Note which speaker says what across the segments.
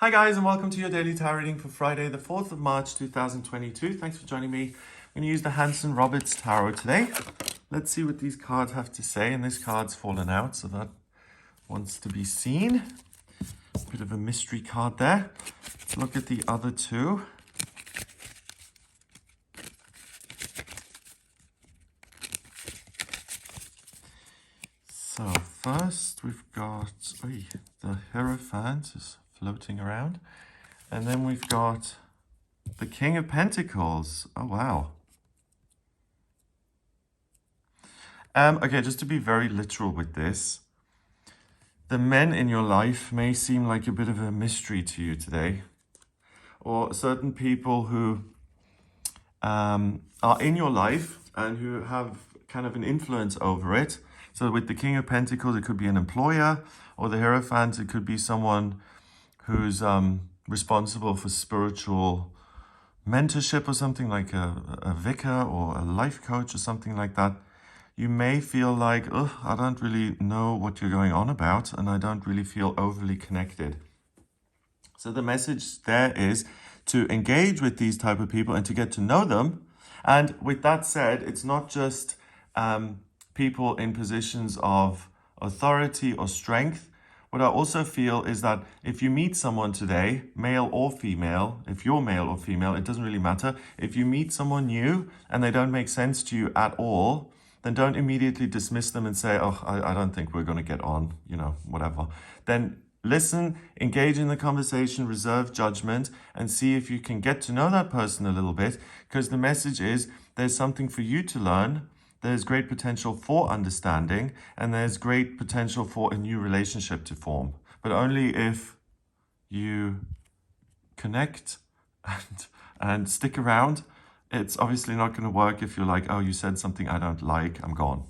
Speaker 1: Hi guys, and welcome to your daily tarot reading for Friday, the 4th of March 2022. Thanks for joining me. I'm going to use the Hanson Roberts Tarot today. Let's see what these cards have to say. And this card's fallen out, so that wants to be seen. Bit of a mystery card there. Let's look at the other two. So first we've got the Hierophant is floating around. And then we've got the King of Pentacles. Oh, wow. Okay, just to be very literal with this, the men in your life may seem like a bit of a mystery to you today, or certain people who are in your life and who have kind of an influence over it. So with the King of Pentacles, it could be an employer, or the Hierophant, it could be someone who's responsible for spiritual mentorship or something, like a vicar or a life coach or something like that. You may feel like, oh, I don't really know what you're going on about, and I don't really feel overly connected. So the message there is to engage with these type of people and to get to know them. And with that said, it's not just people in positions of authority or strength. What I also feel is that if you meet someone today, male or female, if you're male or female, it doesn't really matter. If you meet someone new and they don't make sense to you at all, then don't immediately dismiss them and say, oh, I don't think we're going to get on, whatever. Then listen, engage in the conversation, reserve judgment, and see if you can get to know that person a little bit, because the message is there's something for you to learn. There's great potential for understanding, and there's great potential for a new relationship to form. But only if you connect and stick around. It's obviously not going to work if you're like, oh, you said something I don't like, I'm gone.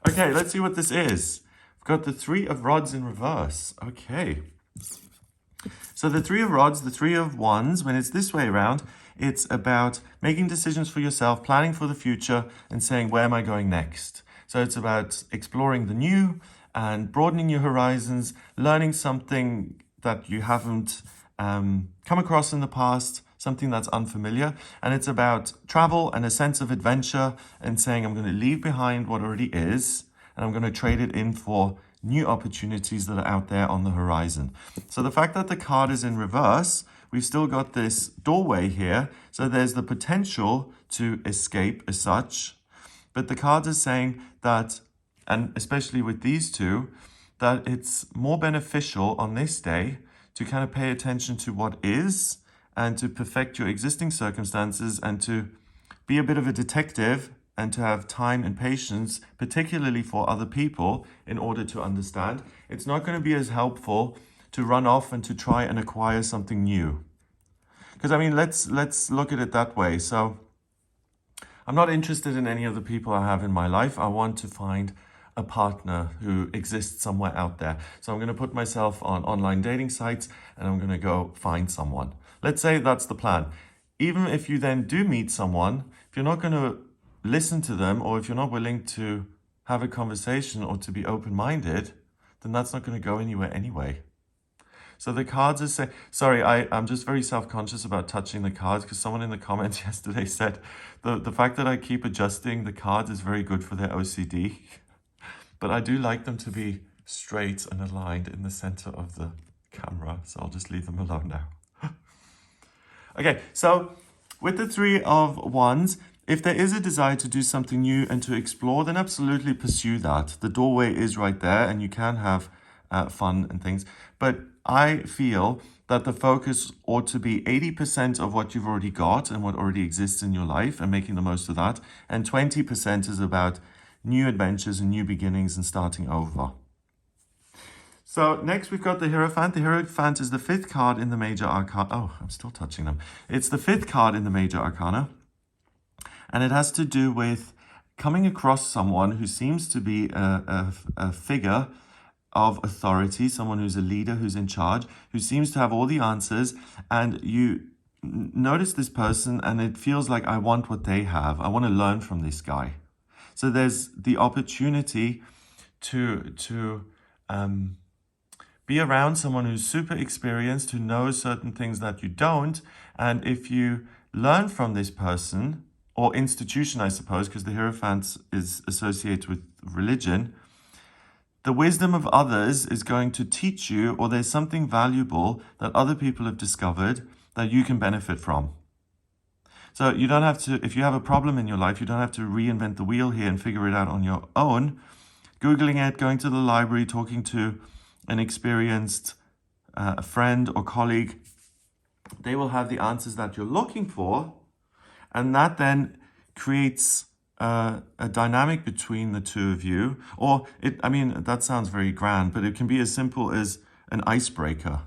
Speaker 1: Okay, let's see what this is. I've got the Three of Rods in reverse. Okay. So the Three of Rods, the Three of Wands, when it's this way around, it's about making decisions for yourself, planning for the future, and saying, where am I going next? So it's about exploring the new and broadening your horizons, learning something that you haven't come across in the past, something that's unfamiliar. And it's about travel and a sense of adventure and saying, I'm going to leave behind what already is, and I'm going to trade it in for new opportunities that are out there on the horizon. So the fact that the card is in reverse, we've still got this doorway here. So there's the potential to escape as such. But the card is saying that, and especially with these two, that it's more beneficial on this day to kind of pay attention to what is and to perfect your existing circumstances and to be a bit of a detective and to have time and patience, particularly for other people, in order to understand. It's not going to be as helpful to run off and to try and acquire something new. Because, I mean, let's look at it that way. So I'm not interested in any of the people I have in my life. I want to find a partner who exists somewhere out there. So I'm going to put myself on online dating sites and I'm going to go find someone. Let's say that's the plan. Even if you then do meet someone, if you're not going to listen to them, or if you're not willing to have a conversation or to be open-minded, then that's not going to go anywhere anyway. So the cards are saying, sorry, I'm just very self-conscious about touching the cards, because someone in the comments yesterday said the fact that I keep adjusting the cards is very good for their OCD. But I do like them to be straight and aligned in the center of the camera, so I'll just leave them alone now. Okay, so with the Three of Wands, if there is a desire to do something new and to explore, then absolutely pursue that. The doorway is right there and you can have fun and things. But I feel that the focus ought to be 80% of what you've already got and what already exists in your life and making the most of that. And 20% is about new adventures and new beginnings and starting over. So next we've got the Hierophant. The Hierophant is the 5th card in the Major Arcana. Oh, I'm still touching them. It's the 5th card in the Major Arcana. And it has to do with coming across someone who seems to be a figure of authority, someone who's a leader, who's in charge, who seems to have all the answers. And you notice this person and it feels like, I want what they have. I want to learn from this guy. So there's the opportunity to Be around someone who's super experienced, who knows certain things that you don't. And if you learn from this person or institution, I suppose, because the Hierophant is associated with religion, the wisdom of others is going to teach you, or there's something valuable that other people have discovered that you can benefit from. So you don't have to, if you have a problem in your life, you don't have to reinvent the wheel here and figure it out on your own. Googling it, going to the library, talking to an experienced a friend or colleague, they will have the answers that you're looking for. And that then creates a dynamic between the two of you. Or, I mean, that sounds very grand, but it can be as simple as an icebreaker.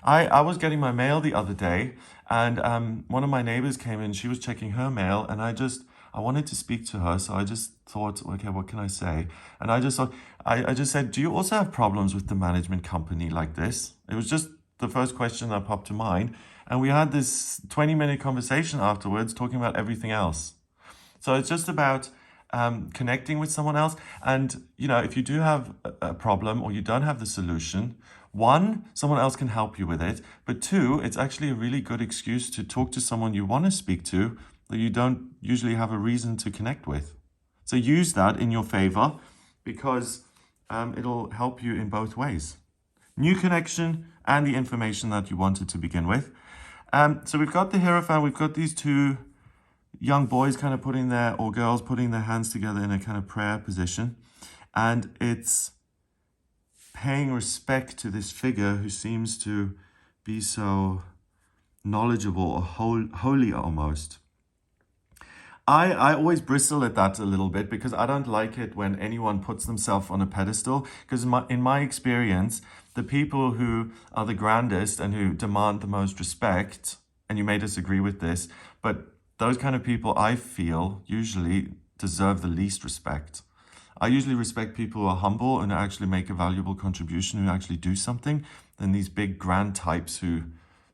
Speaker 1: I was getting my mail the other day, and one of my neighbors came in. She was checking her mail, and I wanted to speak to her, so I just thought, okay, what can I say? And I just thought, I just said, do you also have problems with the management company like this? It was just the first question that popped to mind. And we had this 20-minute conversation afterwards talking about everything else. So it's just about connecting with someone else. And, you know, if you do have a problem or you don't have the solution, one, someone else can help you with it. But two, it's actually a really good excuse to talk to someone you want to speak to that you don't usually have a reason to connect with. So use that in your favor, because it'll help you in both ways. New connection and the information that you wanted to begin with. So we've got the Hierophant, we've got these two young boys kind of or girls putting their hands together in a kind of prayer position. And it's paying respect to this figure who seems to be so knowledgeable or holy almost. I always bristle at that a little bit, because I don't like it when anyone puts themselves on a pedestal, because in my experience, the people who are the grandest and who demand the most respect, and you may disagree with this, but those kind of people I feel usually deserve the least respect. I usually respect people who are humble and actually make a valuable contribution, who actually do something, than these big grand types who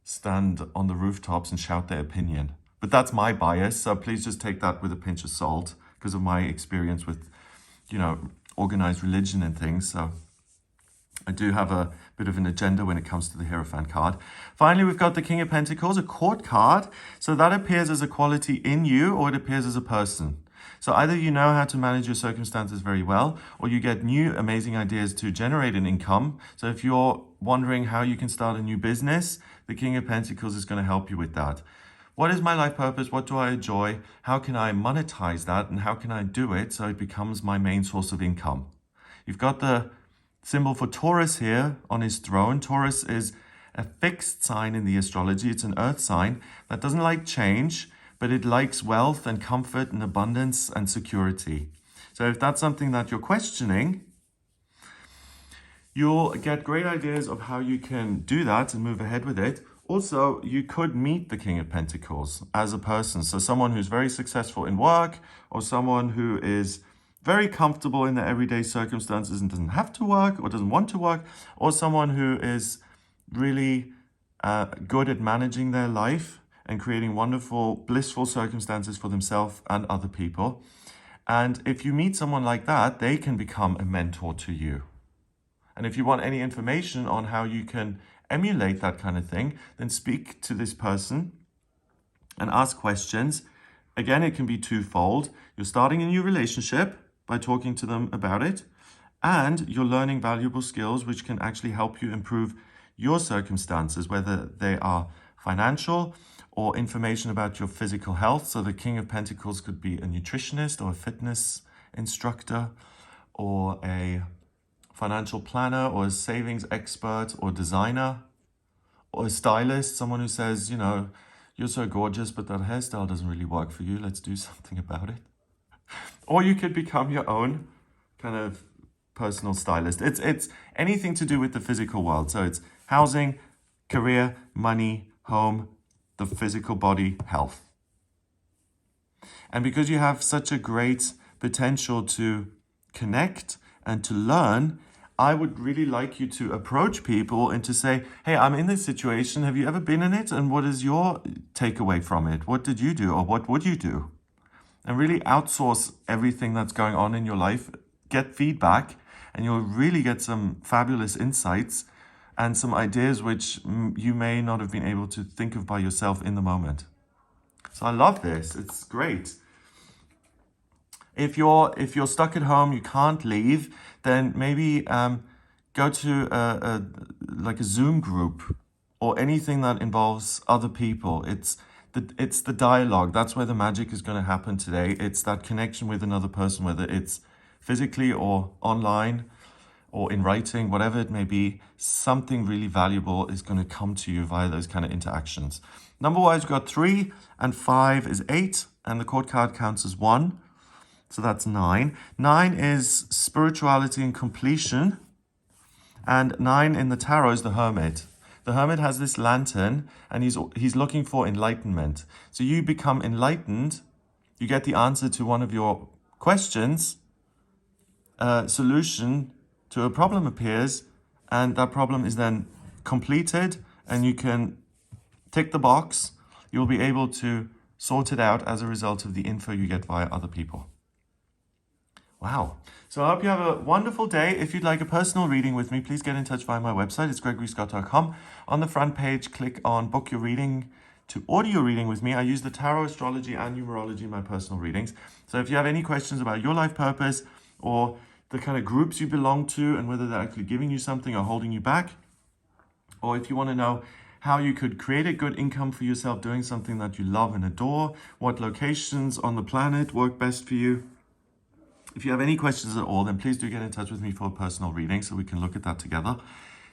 Speaker 1: stand on the rooftops and shout their opinion. But that's my bias, so please just take that with a pinch of salt, because of my experience with, you know, organized religion and things. So I do have a bit of an agenda when it comes to the Hierophant card. Finally, we've got the King of Pentacles, a court card. So that appears as a quality in you, or it appears as a person. So either you know how to manage your circumstances very well, or you get new amazing ideas to generate an income. So if you're wondering how you can start a new business, the King of Pentacles is going to help you with that. What is my life purpose? What do I enjoy? How can I monetize that? And how can I do it so it becomes my main source of income? You've got the symbol for Taurus here on his throne. Taurus is a fixed sign in the astrology. It's an earth sign that doesn't like change, but it likes wealth and comfort and abundance and security. So if that's something that you're questioning, you'll get great ideas of how you can do that and move ahead with it. Also, you could meet the King of Pentacles as a person. So someone who's very successful in work, or someone who is very comfortable in their everyday circumstances and doesn't have to work or doesn't want to work, or someone who is really good at managing their life and creating wonderful, blissful circumstances for themselves and other people. And if you meet someone like that, they can become a mentor to you. And if you want any information on how you can emulate that kind of thing, then speak to this person and ask questions. Again, it can be twofold. You're starting a new relationship by talking to them about it, and you're learning valuable skills which can actually help you improve your circumstances, whether they are financial or information about your physical health. So the King of Pentacles could be a nutritionist or a fitness instructor, or a financial planner, or a savings expert or designer, or a stylist, someone who says, you know, you're so gorgeous, but that hairstyle doesn't really work for you. Let's do something about it. Or you could become your own kind of personal stylist. It's anything to do with the physical world. So it's housing, career, money, home, the physical body, health. And because you have such a great potential to connect and to learn, I would really like you to approach people and to say, hey, I'm in this situation. Have you ever been in it? And what is your takeaway from it? What did you do, or what would you do? And really outsource everything that's going on in your life, get feedback, and you'll really get some fabulous insights and some ideas which you may not have been able to think of by yourself in the moment. So I love this. It's great. If you're stuck at home, you can't leave, then maybe go to like a Zoom group or anything that involves other people. It's the dialogue. That's where the magic is going to happen today. It's that connection with another person, whether it's physically or online or in writing, whatever it may be. Something really valuable is going to come to you via those kind of interactions. Number-wise, we've got 3 and 5 is 8, and the court card counts as 1. So that's 9. 9 is spirituality and completion. And 9 in the tarot is the Hermit. The Hermit has this lantern, and he's looking for enlightenment. So you become enlightened, you get the answer to one of your questions, a solution to a problem appears, and that problem is then completed, and you can tick the box. You'll be able to sort it out as a result of the info you get via other people. Wow. So I hope you have a wonderful day. If you'd like a personal reading with me, please get in touch via my website. It's gregoryscott.com. On the front page, click on book your reading to audio reading with me. I use the tarot, astrology, and numerology in my personal readings. So if you have any questions about your life purpose or the kind of groups you belong to and whether they're actually giving you something or holding you back, or if you want to know how you could create a good income for yourself doing something that you love and adore, what locations on the planet work best for you, if you have any questions at all, then please do get in touch with me for a personal reading so we can look at that together.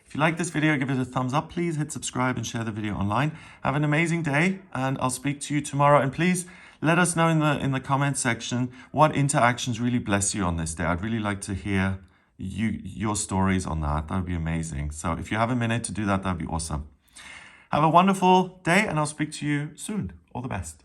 Speaker 1: If you like this video, give it a thumbs up. Please hit subscribe and share the video online. Have an amazing day, and I'll speak to you tomorrow. And please let us know in the comment section what interactions really bless you on this day. I'd really like to hear your stories on that. That would be amazing. So if you have a minute to do that, that'd be awesome. Have a wonderful day, and I'll speak to you soon. All the best.